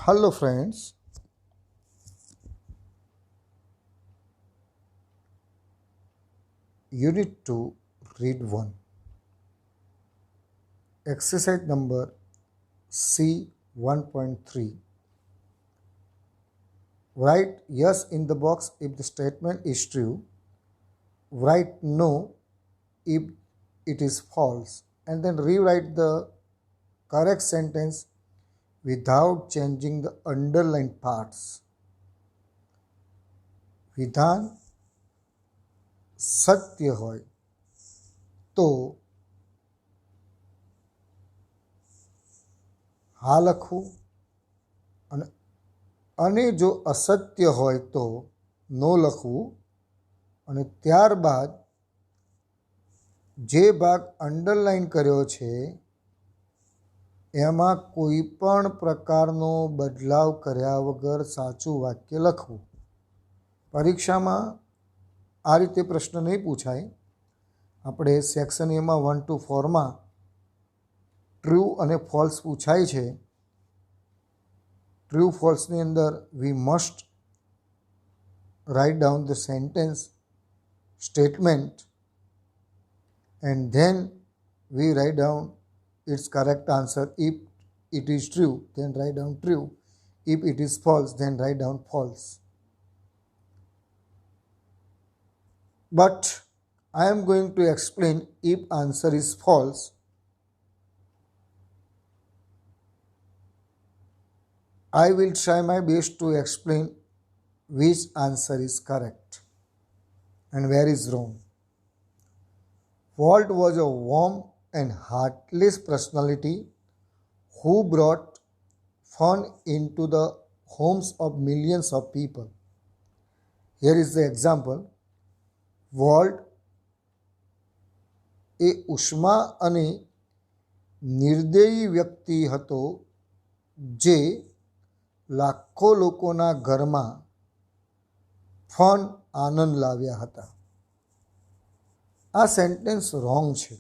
Hello, friends. Unit 2, Read 1. Exercise number C 1.3. Write yes in the box if the statement is true. Write no if it is false. And then rewrite the correct sentence without changing the underlined parts. વિધાન સત્ય હોય તો હા લખવું અને જો અસત્ય હોય તો નો લખવું અને ત્યારબાદ જે ભાગ અંડરલાઇન કર્યો છે એમાં કોઈ પણ પ્રકારનો બદલાવ કર્યા વગર સાચું વાક્ય લખવું. પરીક્ષામાં આ રીતે પ્રશ્ન નહીં પૂછાય. આપણે સેક્શન એમાં 1 to 4માં ટ્રુ અને ફોલ્સ પૂછાય છે. ટ્રુ ફોલ્સની અંદર we must write down the sentence statement and then we write down its correct answer. If it is true, then write down true. If it is false, then write down false. But I am going to explain if answer is false. I will try my best to explain which answer is correct and where is wrong. Walt was a warm and heartless personality who brought fun into the homes of millions of people. Here is the example. Walt એ ઉષ્મા અને નિર્દયી વ્યક્તિ હતો જે લાખો લોકોના ઘરમાં fun આનંદ લાવ્યા હતા. આ સેન્ટેન્સ રોંગ છે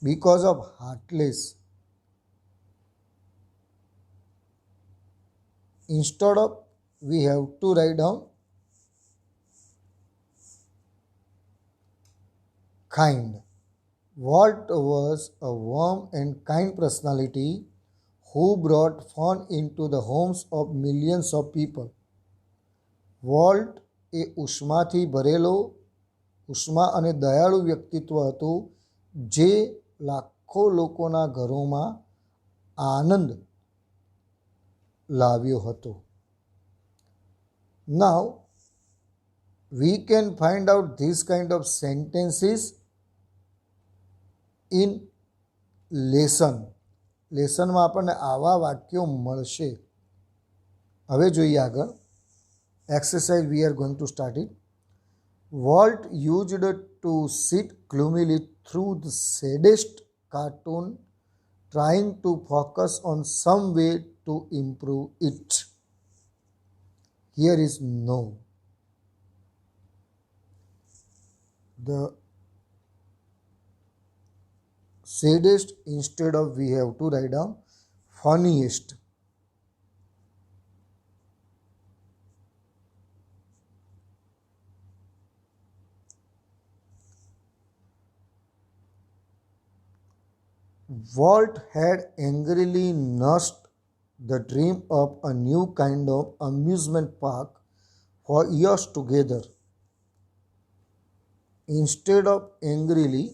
because of heartless. Instead of we have to write down kind. Walt was a warm and kind personality who brought fun into the homes of millions of people. Walt એ ઉષ્માથી ભરેલો ઉષ્મા અને દયાળુ વ્યક્તિત્વ હતું જે લાખો લોકોના ઘરોમાં આનંદ લાવ્યો હતો. Now we can find out this kind of sentences in lesson. લેસનમાં આપણને આવા વાક્યો મળશે. હવે જોઈએ આગળ. Exercise we are going to start it. Walt used to sit gloomily through the saddest cartoon, trying to focus on some way to improve it. Here is no. The saddest, instead of we have to write down funniest. Walt had angrily nursed the dream of a new kind of amusement park for years together. Instead of angrily,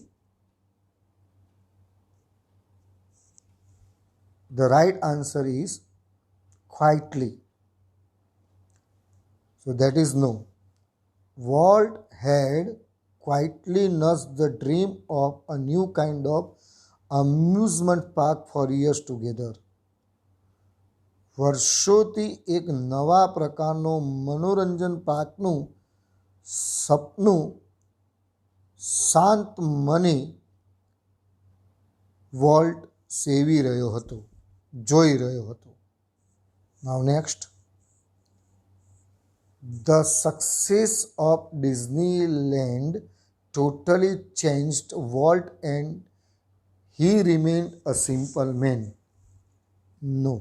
the right answer is quietly. So that is no. Walt had quietly nursed the dream of a new kind of amusement park for years together. વર્ષોથી એક નવા પ્રકારનો મનોરંજન પાર્કનું સપનું શાંત મને volt સેવી રહ્યો હતો, જોઈ રહ્યો હતો. નાઉ next. The success of Disneyland totally changed Walt and he remained a simple man. No.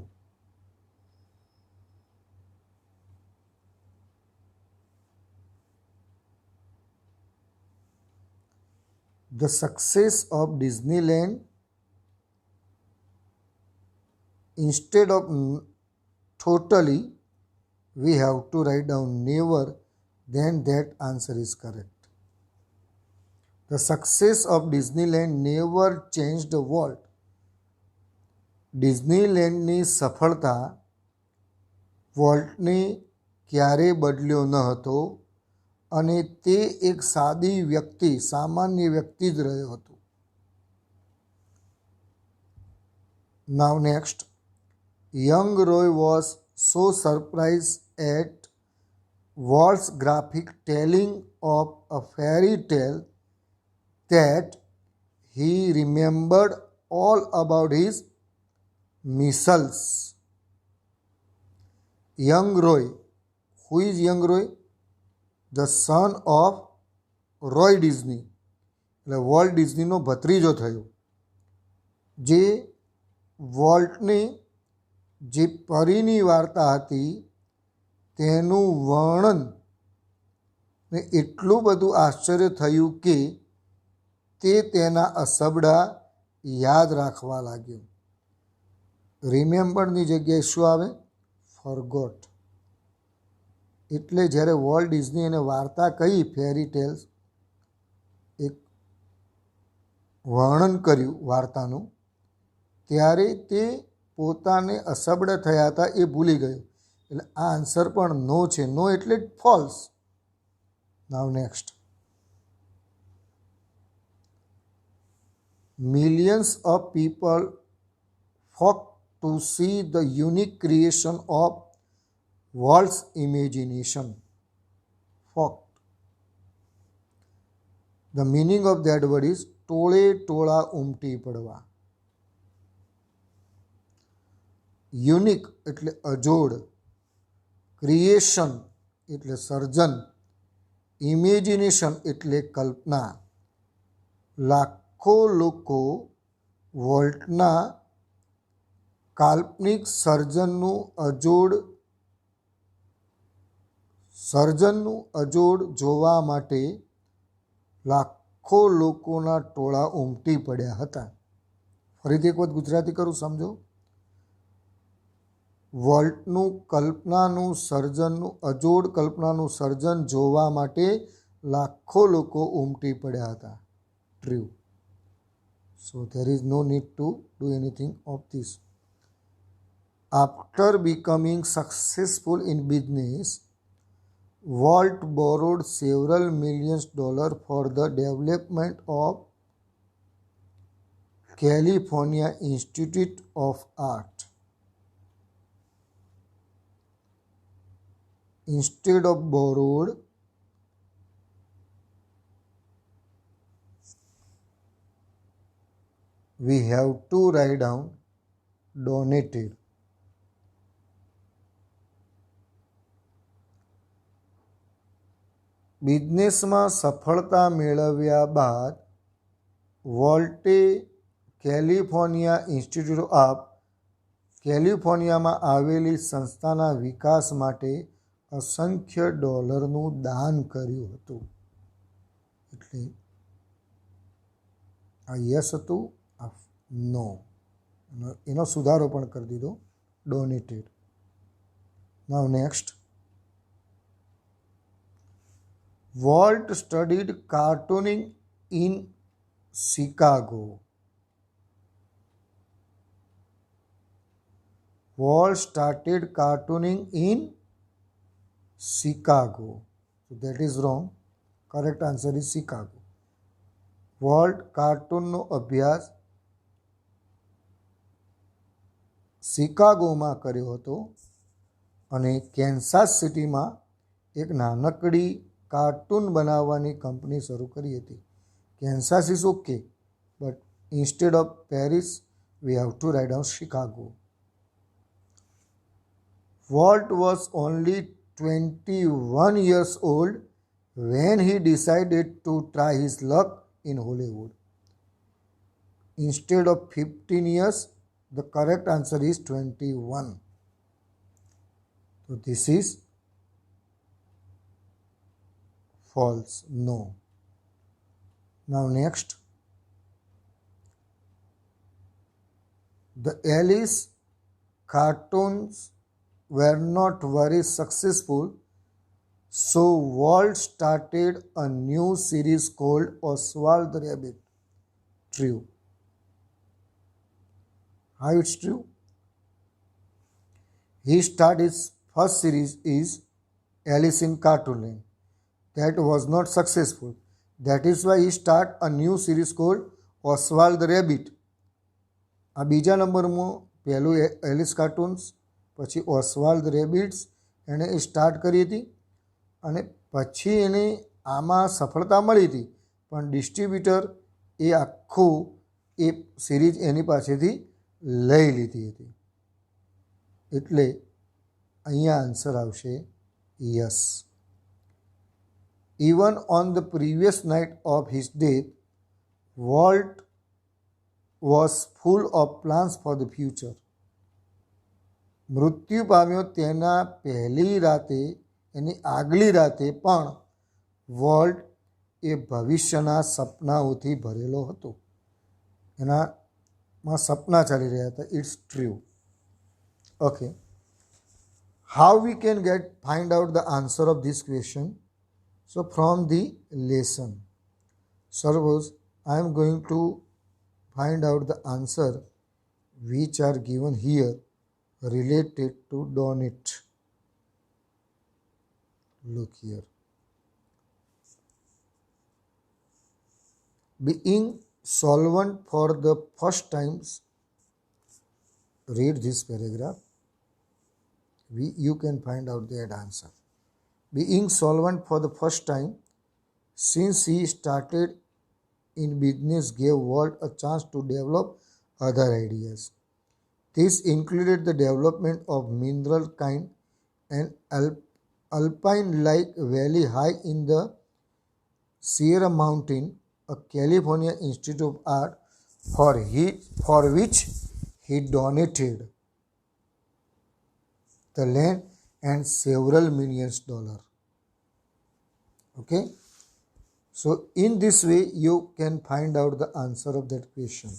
The success of Disneyland, instead of totally, we have to write down never, then that answer is correct. The success of Disneyland never changed the world. ડિઝનીલેન્ડની સફળતા વોલ્ટને ક્યારેય બદલ્યો ન હતો અને તે એક સાદી વ્યક્તિ, સામાન્ય વ્યક્તિ જ રહ્યો હતો. Now next, young Roy was so surprised at Walt's graphic telling of a fairy tale that he remembered all about his measles. Young Roy. Who is young Roy? The son of Roy Disney, એટલે volt ડિઝનીનો ભત્રીજો થયો, જે વોલ્ટની જે પરીની વાર્તા હતી તેનું વર્ણન ને એટલું બધું આશ્ચર્ય થયું કે તે તેના અસબડા યાદ રાખવા લાગ્યો. રિમેમ્બરની જગ્યાએ શું આવે? ફોરગોટ. એટલે જ્યારે વોલ્ટ ડિઝની એને વાર્તા કહી, ફેરી ટેલ્સ, એક વર્ણન કર્યું વાર્તાનું, ત્યારે તે પોતાને અસબડા થયા હતા એ ભૂલી ગયો. એટલે આ આન્સર પણ નો છે. નો એટલે false. Now next. Millions of people flocked to see the unique creation of Walt's imagination. Flocked. The meaning of that word is ટોળે ટોળા ઉમટી પડવા. યુનિક એટલે અજોડ, ક્રિએશન એટલે સર્જન, ઇમેજિનેશન એટલે કલ્પના. લાખો લોકો વોલ્ટના કાલ્પનિક સર્જનનું અજોડ જોવા માટે લાખો લોકોના ટોળા ઉમટી પડ્યા હતા. ફરીથી એક વખત ગુજરાતી કરું, સમજો. વોલ્ટનું કલ્પનાનું સર્જન જોવા માટે લાખો લોકો ઉમટી પડ્યા હતા. True. So there is no need to do anything of this. After becoming successful in business, Walt borrowed several millions dollars for the development of California Institute of Art. Instead of borrowed, we have to write down donated. બિઝનેસમાં સફળતા મેળવ્યા બાદ વોલ્ટે કેલિફોર્નિયામાં આવેલી સંસ્થાના વિકાસ માટે અસંખ્ય ડોલરનું દાન કર્યું હતું. એટલે આ યસ હતું, આ નો. એનો સુધારો પણ કરી દીધો, donated. Now next. Walt studied cartooning in Chicago. Walt started cartooning in Chicago. So that is wrong. Correct answer is Chicago. Walt કાર્ટૂનનો અભ્યાસ શિકાગોમાં કર્યો હતો અને કેન્સાસ સિટીમાં એક નાનકડી કાર્ટૂન બનાવવાની કંપની શરૂ કરી હતી. Kansas is okay, but instead of Paris we have to write down Chicago. Volt was only 21 years old when he decided to try his luck in Hollywood. Instead of 15 years, the correct answer is 21. So this is false. No. Now next. The Alice cartoons were not very successful, so Walt started a new series called Oswald the Rabbit. True. How it's true? He started his first series is Alice in Cartoonland. That was not successful. That is why he started a new series called Oswald the Rabbit. આ બીજા નંબરમાં પહેલું Alice cartoons, પછી ઓસ્વાલ્ડ rabbits એણે start કરી હતી અને પછી એને આમાં સફળતા મળી હતી, પણ ડિસ્ટ્રીબ્યુટર એ આખું એ સિરીઝ એની પાસેથી લઈ લીધી હતી. એટલે અહીંયા આન્સર આવશે yes. Even on the previous night of his death, Walt was full of plans for the future. મૃત્યુ પામ્યો તેના પહેલી રાતે, એની આગલી રાતે પણ વોલ્ટ એ ભવિષ્યના સપનાઓથી ભરેલો હતો. એનામાં સપના ચાલી રહ્યા હતા. It's true. Okay, how we can find out the answer of this question? So from the lesson, suppose I am going to find out the answer which are given here related to donate. Look here. Being solvent for the first time, read this paragraph. You can find out that answer. Being solvent for the first time since he started in business gave Walt a chance to develop other ideas. This included the development of mineral kind and alpine-like valley high in the Sierra Mountain, a California Institute of Art for which he donated the land and several millions dollars. Okay, so in this way you can find out the answer of that question.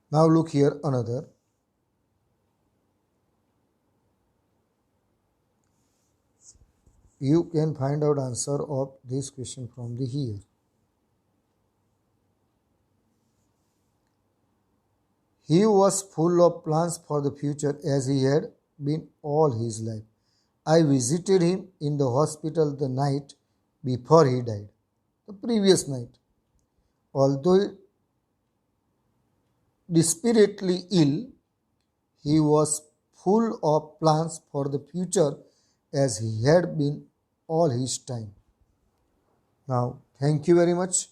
Now look here another. You can find out answer of this question from the here. He was full of plans for the future as he had been all his life. I visited him in the hospital the night before he died, the previous night. Although desperately ill, he was full of plans for the future as he had been all his time. Now, thank you very much.